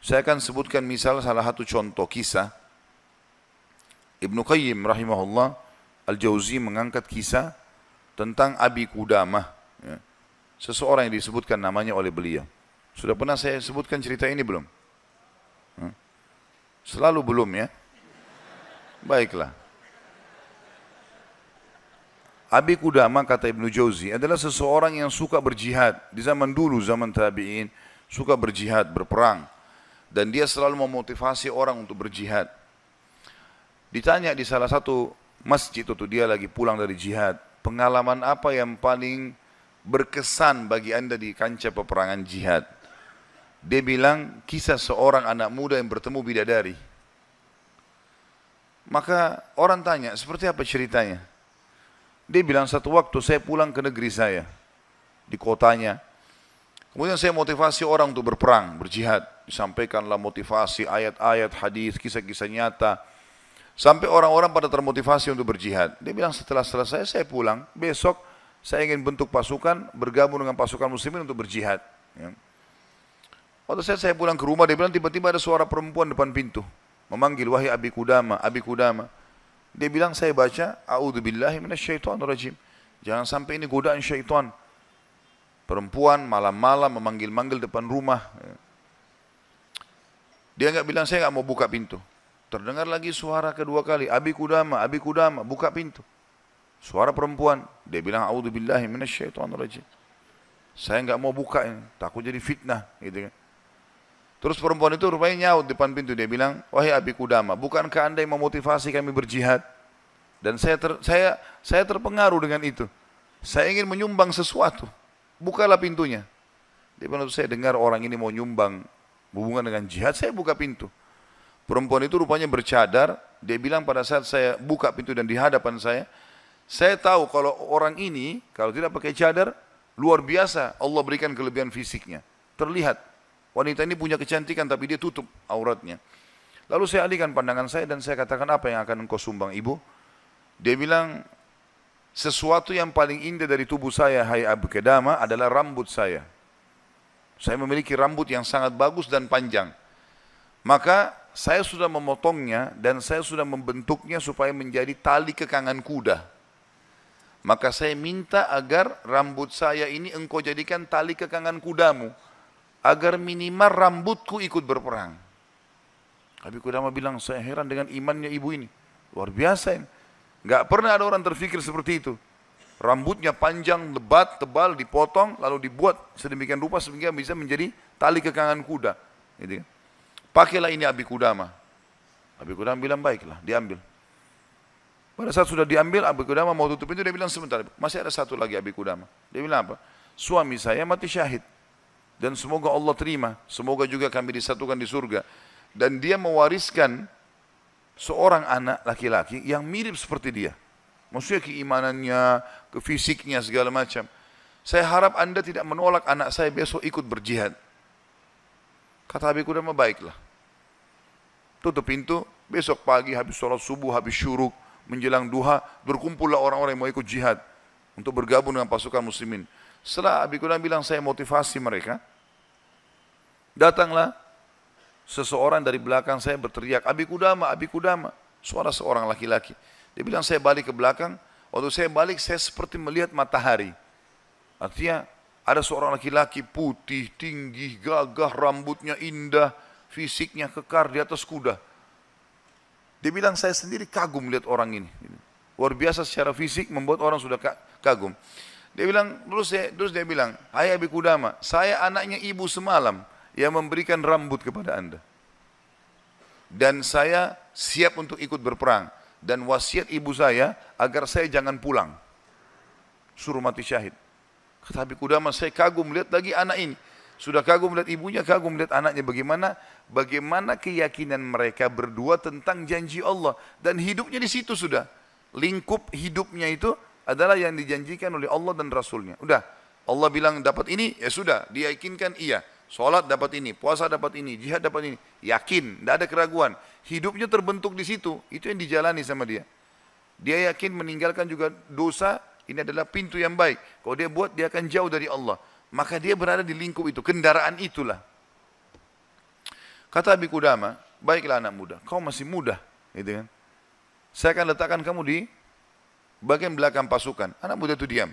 Saya akan sebutkan misal salah satu contoh kisah. Ibnu Qayyim rahimahullah Al-Jauzi mengangkat kisah tentang Abi Qudamah, ya. Seseorang yang disebutkan namanya oleh beliau. Sudah pernah saya sebutkan cerita ini belum? Selalu belum, ya. Baiklah. Abi Qudamah, kata Ibnu Jauzi, adalah seseorang yang suka berjihad. Di zaman dulu, zaman tabi'in, suka berjihad, berperang. Dan dia selalu memotivasi orang untuk berjihad. Ditanya di salah satu masjid itu, dia lagi pulang dari jihad, pengalaman apa yang paling berkesan bagi anda di kancah peperangan jihad? Dia bilang, kisah seorang anak muda yang bertemu bidadari. Maka orang tanya, seperti apa ceritanya? Dia bilang, satu waktu saya pulang ke negeri saya, di kotanya. Kemudian saya motivasi orang untuk berperang, berjihad. Disampaikanlah motivasi, ayat-ayat, hadis, kisah-kisah nyata. Sampai orang-orang pada termotivasi untuk berjihad. Dia bilang, setelah selesai saya pulang, besok saya ingin bentuk pasukan, bergabung dengan pasukan muslimin untuk berjihad. Ya. Waktu saya pulang ke rumah, dia bilang tiba-tiba ada suara perempuan depan pintu. Memanggil, wahai Abi Qudamah, Abi Qudamah. Dia bilang, saya baca, a'udzubillahi minasyaitonirrajim. Jangan sampai ini godaan syaitan. Perempuan malam-malam memanggil-manggil depan rumah. Dia enggak bilang, saya enggak mau buka pintu. Terdengar lagi suara kedua kali, Abi Qudamah, Abi Qudamah, buka pintu. Suara perempuan, dia bilang, a'udzubillahi minasyaitonirrajim. Saya enggak mau buka ini, takut jadi fitnah, gitu kan. Terus perempuan itu rupanya nyaut depan pintu, dia bilang, wahai Abi Qudamah, bukankah anda yang memotivasi kami berjihad? Dan saya terpengaruh dengan itu. Saya ingin menyumbang sesuatu. Bukalah pintunya. Dia bilang, saya dengar orang ini mau nyumbang hubungan dengan jihad, saya buka pintu. Perempuan itu rupanya bercadar. Dia bilang, pada saat saya buka pintu dan di hadapan saya tahu kalau orang ini, kalau tidak pakai cadar, luar biasa Allah berikan kelebihan fisiknya. Terlihat, wanita ini punya kecantikan tapi dia tutup auratnya. Lalu saya alihkan pandangan saya dan saya katakan, apa yang akan engkau sumbang ibu? Dia bilang, sesuatu yang paling indah dari tubuh saya, hai Abi Qudamah, adalah rambut saya. Saya memiliki rambut yang sangat bagus dan panjang. Maka saya sudah memotongnya dan saya sudah membentuknya supaya menjadi tali kekangan kuda. Maka saya minta agar rambut saya ini engkau jadikan tali kekangan kudamu, agar minimal rambutku ikut berperang. Abi Qudamah bilang, saya heran dengan imannya ibu ini. Luar biasa ini. Gak pernah ada orang terfikir seperti itu. Rambutnya panjang, lebat, tebal, dipotong, lalu dibuat sedemikian rupa sehingga bisa menjadi tali kekangan kuda. Gitu kan. Pakailah ini Abi Qudamah. Abi Qudamah bilang, baiklah, diambil. Pada saat sudah diambil, Abi Qudamah mau tutup pintu, dia bilang, sebentar, masih ada satu lagi Abi Qudamah. Dia bilang apa? Suami saya mati syahid. Dan semoga Allah terima. Semoga juga kami disatukan di surga. Dan dia mewariskan seorang anak laki-laki yang mirip seperti dia. Maksudnya keimanannya, fisiknya, segala macam. Saya harap anda tidak menolak anak saya besok ikut berjihad. Kata Abi Qudamah, baiklah. Tutup pintu, besok pagi habis sholat subuh, habis syuruk, menjelang duha, berkumpullah orang-orang yang mau ikut jihad untuk bergabung dengan pasukan muslimin. Setelah Abi Qudamah bilang, saya motivasi mereka, datanglah seseorang dari belakang saya berteriak, Abi Qudamah, Abi Qudamah. Suara seorang laki-laki. Dia bilang, saya balik ke belakang. Waktu saya balik, saya seperti melihat matahari. Artinya, ada seorang laki-laki putih, tinggi, gagah, rambutnya indah, fisiknya kekar di atas kuda. Dia bilang, saya sendiri kagum melihat orang ini. Luar biasa secara fisik, membuat orang sudah kagum. Dia bilang, terus dia bilang, hai Abi Qudamah, saya anaknya ibu semalam yang memberikan rambut kepada anda. Dan saya siap untuk ikut berperang. Dan wasiat ibu saya, agar saya jangan pulang. Suruh mati syahid. Kata Abi Qudamah, saya kagum melihat lagi anak ini. Sudah kagum melihat ibunya, kagum melihat anaknya. Bagaimana keyakinan mereka berdua tentang janji Allah. Dan hidupnya di situ sudah. Lingkup hidupnya itu adalah yang dijanjikan oleh Allah dan Rasulnya. Udah, Allah bilang dapat ini, ya sudah, diyakinkan iya. Sholat dapat ini, puasa dapat ini, jihad dapat ini. Yakin, tidak ada keraguan. Hidupnya terbentuk di situ, itu yang dijalani sama dia. Dia yakin meninggalkan juga dosa, ini adalah pintu yang baik. Kalau dia buat, dia akan jauh dari Allah. Maka dia berada di lingkup itu, kendaraan itulah. Kata Abi Qudamah, baiklah anak muda, kau masih muda, gitu kan. Saya akan letakkan kamu di bagian belakang pasukan. Anak muda itu diam.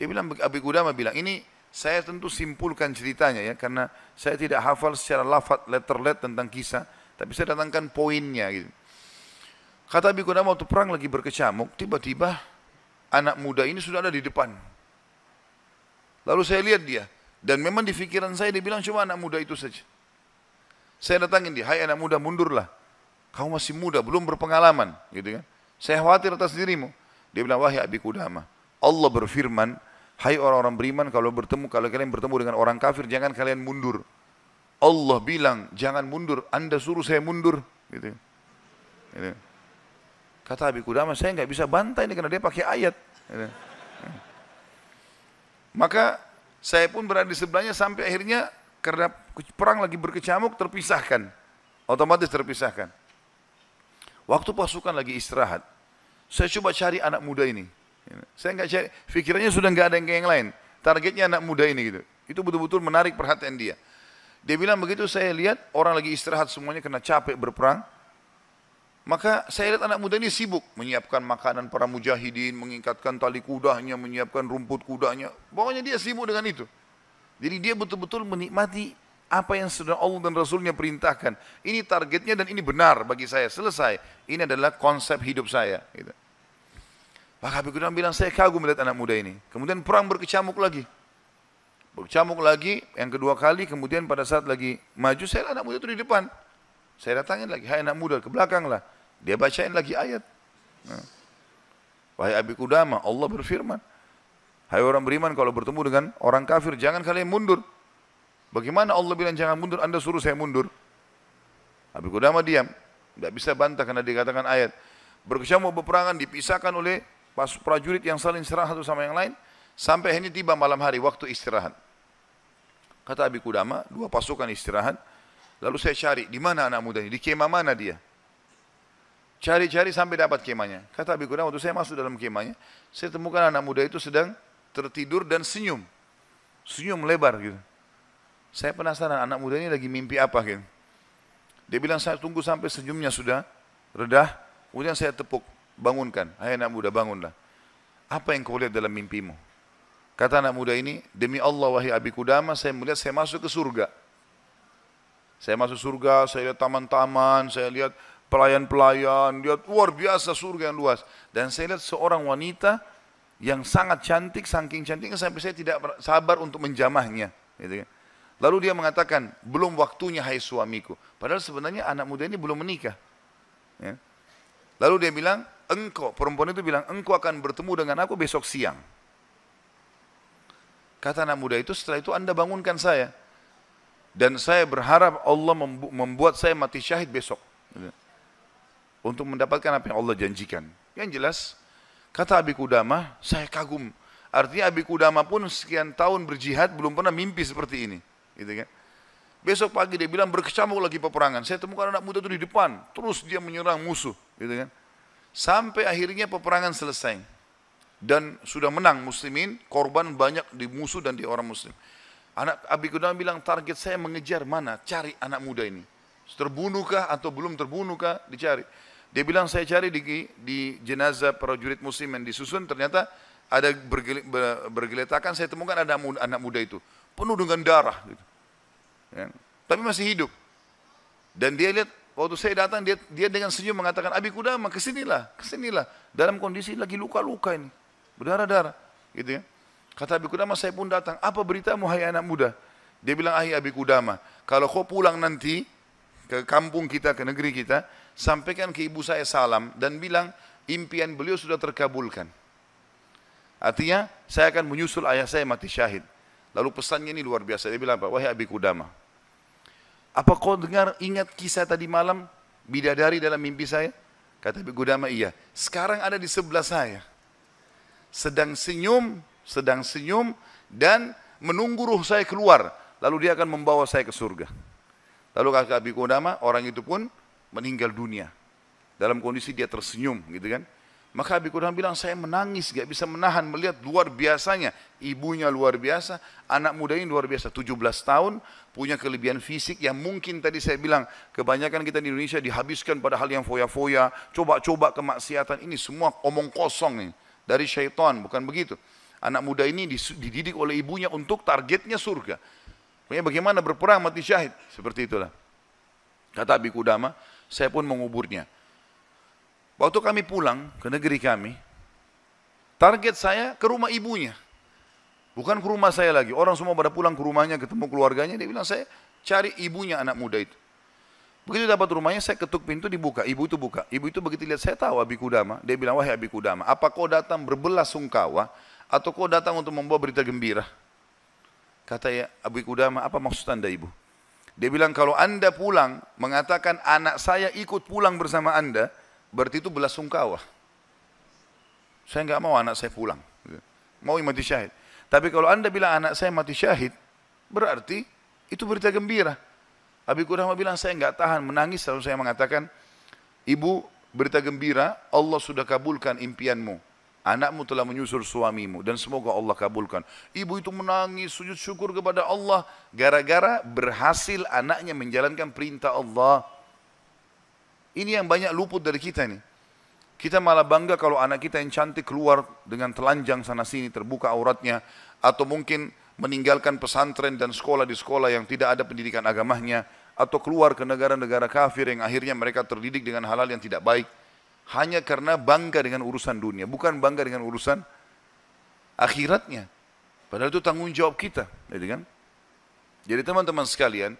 Dia bilang, Abi Qudamah bilang, ini saya tentu simpulkan ceritanya ya, karena saya tidak hafal secara lafaz letter tentang kisah, tapi saya datangkan poinnya gitu. Kata Abi Qudamah waktu perang lagi berkecamuk, tiba-tiba anak muda ini sudah ada di depan. Lalu saya lihat dia, dan memang di pikiran saya dia bilang cuma anak muda itu saja. Saya datangin dia, hai anak muda mundurlah. Kau masih muda, belum berpengalaman, gitu kan. Saya khawatir atas dirimu. Dia bilang, wahai Abi Qudamah, Allah berfirman, hai orang-orang beriman, kalau kalian bertemu dengan orang kafir, jangan kalian mundur. Allah bilang, jangan mundur, Anda suruh saya mundur. Gitu. Gitu. Kata Abi Qudamah, saya nggak bisa bantai ini karena dia pakai ayat. Gitu. Maka saya pun berada di sebelahnya sampai akhirnya karena perang lagi berkecamuk terpisahkan. Otomatis terpisahkan. Waktu pasukan lagi istirahat, saya coba cari anak muda ini. Saya nggak cari, pikirannya sudah nggak ada yang lain. Targetnya anak muda ini gitu. Itu betul-betul menarik perhatian dia. Dia bilang begitu saya lihat orang lagi istirahat semuanya karena capek berperang. Maka saya lihat anak muda ini sibuk menyiapkan makanan para mujahidin, mengikatkan tali kudanya, menyiapkan rumput kudanya. Pokoknya dia sibuk dengan itu. Jadi dia betul-betul menikmati apa yang sudah Allah dan Rasulnya perintahkan. Ini targetnya dan ini benar bagi saya. Selesai. Ini adalah konsep hidup saya. Gitu. Maka Abi Qudamah bilang, saya kagum melihat anak muda ini. Kemudian perang berkecamuk lagi. Berkecamuk lagi, yang kedua kali, kemudian pada saat lagi maju, saya anak muda itu di depan. Saya datangin lagi, hai anak muda, ke belakang lah. Dia bacain lagi ayat. Wahai Abi Qudamah, Allah berfirman, hai orang beriman, kalau bertemu dengan orang kafir, jangan kalian mundur. Bagaimana Allah bilang jangan mundur, Anda suruh saya mundur? Abi Qudamah diam, tidak bisa bantah karena dikatakan ayat. Berkecamuk peperangan dipisahkan oleh prajurit yang saling serang satu sama yang lain, sampai akhirnya tiba malam hari, waktu istirahat. Kata Abi Qudamah, dua pasukan istirahat, lalu saya cari, di mana anak muda ini, di kemah mana dia? Cari-cari sampai dapat kemahnya. Kata Abi Qudamah, waktu saya masuk dalam kemahnya, saya temukan anak muda itu sedang tertidur dan senyum. Senyum lebar gitu. Saya penasaran anak muda ini lagi mimpi apa gitu. Dia bilang saya tunggu sampai senyumnya sudah redah, kemudian saya tepuk, bangunkan. Hai anak muda bangunlah. Apa yang kau lihat dalam mimpimu? Kata anak muda ini, demi Allah wahai Abi Qudamah, saya melihat saya masuk ke surga. Saya masuk surga, saya lihat taman-taman, saya lihat pelayan-pelayan, lihat luar biasa surga yang luas. Dan saya lihat seorang wanita yang sangat cantik, saking cantiknya sampai saya tidak sabar untuk menjamahnya. Gitu kan. Lalu dia mengatakan, belum waktunya hai suamiku. Padahal sebenarnya anak muda ini belum menikah. Ya. Lalu dia bilang, engkau, perempuan itu bilang, engkau akan bertemu dengan aku besok siang. Kata anak muda itu, setelah itu Anda bangunkan saya. Dan saya berharap Allah membuat saya mati syahid besok. Gitu. Untuk mendapatkan apa yang Allah janjikan. Yang jelas, kata Abi Qudamah, saya kagum. Artinya Abi Qudamah pun sekian tahun berjihad, belum pernah mimpi seperti ini. Gitu kan? Besok pagi dia bilang berkecamuk lagi peperangan. Saya temukan anak muda itu di depan, terus dia menyerang musuh, gitu kan? Sampai akhirnya peperangan selesai dan sudah menang muslimin, korban banyak di musuh dan di orang muslim. Anak Abi Qudamah bilang target saya mengejar mana, cari anak muda ini. Terbunuhkah atau belum terbunuhkah, dicari. Dia bilang saya cari di jenazah prajurit muslim yang disusun, ternyata ada bergeletakan, saya temukan ada anak muda itu. Penuh dengan darah. Gitu. Ya. Tapi masih hidup. Dan dia lihat, waktu saya datang, dia dengan senyum mengatakan, Abi Qudamah, kesinilah. Dalam kondisi lagi luka-luka ini. Berdarah-darah. Gitu ya. Kata Abi Qudamah, saya pun datang. Apa beritamu, hai anak muda? Dia bilang, hai Abi Qudamah, kalau kau pulang nanti ke kampung kita, ke negeri kita, sampaikan ke ibu saya salam dan bilang, impian beliau sudah terkabulkan. Artinya, saya akan menyusul ayah saya mati syahid. Lalu pesannya ini luar biasa. Dia bilang apa? Wahai Abi Qudamah, apa kau ingat kisah tadi malam bidadari dalam mimpi saya? Kata Abi Qudamah, iya. Sekarang ada di sebelah saya. Sedang senyum dan menunggu ruh saya keluar. Lalu dia akan membawa saya ke surga. Lalu kata Abi Qudamah, orang itu pun meninggal dunia. Dalam kondisi dia tersenyum, gitu kan. Maka Abi Qudamah bilang, saya menangis, gak bisa menahan melihat luar biasanya. Ibunya luar biasa, anak muda ini luar biasa. 17 tahun, punya kelebihan fisik yang mungkin tadi saya bilang, kebanyakan kita di Indonesia dihabiskan pada hal yang foya-foya, coba-coba kemaksiatan. Ini semua omong kosong nih, dari syaitan, bukan begitu. Anak muda ini dididik oleh ibunya untuk targetnya surga. Pokoknya bagaimana berperang mati syahid, seperti itulah. Kata Abi Qudamah, saya pun menguburnya. Waktu kami pulang ke negeri kami, target saya ke rumah ibunya. Bukan ke rumah saya lagi. Orang semua pada pulang ke rumahnya, ketemu keluarganya. Dia bilang, saya cari ibunya anak muda itu. Begitu dapat rumahnya, saya ketuk pintu, dibuka. Ibu itu buka. Ibu itu begitu lihat, saya tahu Abi Qudamah. Dia bilang, wahai Abi Qudamah, apa kau datang berbelasungkawa atau kau datang untuk membawa berita gembira? Kata ya, Abi Qudamah, apa maksud anda ibu? Dia bilang, kalau anda pulang mengatakan anak saya ikut pulang bersama anda, berarti itu belasungkawa. Saya enggak mau anak saya pulang. Mau mati syahid. Tapi kalau anda bilang anak saya mati syahid, berarti itu berita gembira. Abi Qudamah bilang, saya enggak tahan menangis. Lalu saya mengatakan, ibu, berita gembira, Allah sudah kabulkan impianmu. Anakmu telah menyusul suamimu dan semoga Allah kabulkan. Ibu itu menangis, sujud syukur kepada Allah. Gara-gara berhasil anaknya menjalankan perintah Allah. Ini yang banyak luput dari kita nih. Kita malah bangga kalau anak kita yang cantik keluar dengan telanjang sana sini, terbuka auratnya. Atau mungkin meninggalkan pesantren dan sekolah di sekolah yang tidak ada pendidikan agamanya. Atau keluar ke negara-negara kafir yang akhirnya mereka terdidik dengan hal-hal yang tidak baik. Hanya karena bangga dengan urusan dunia, bukan bangga dengan urusan akhiratnya. Padahal itu tanggung jawab kita. Jadi teman-teman sekalian,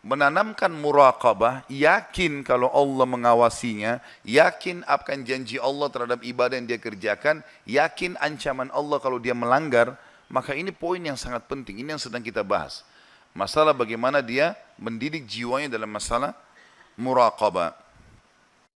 menanamkan muraqabah, yakin kalau Allah mengawasinya, yakin akan janji Allah terhadap ibadah yang dia kerjakan, yakin ancaman Allah kalau dia melanggar, maka ini poin yang sangat penting, ini yang sedang kita bahas. Masalah bagaimana dia mendidik jiwanya dalam masalah muraqabah.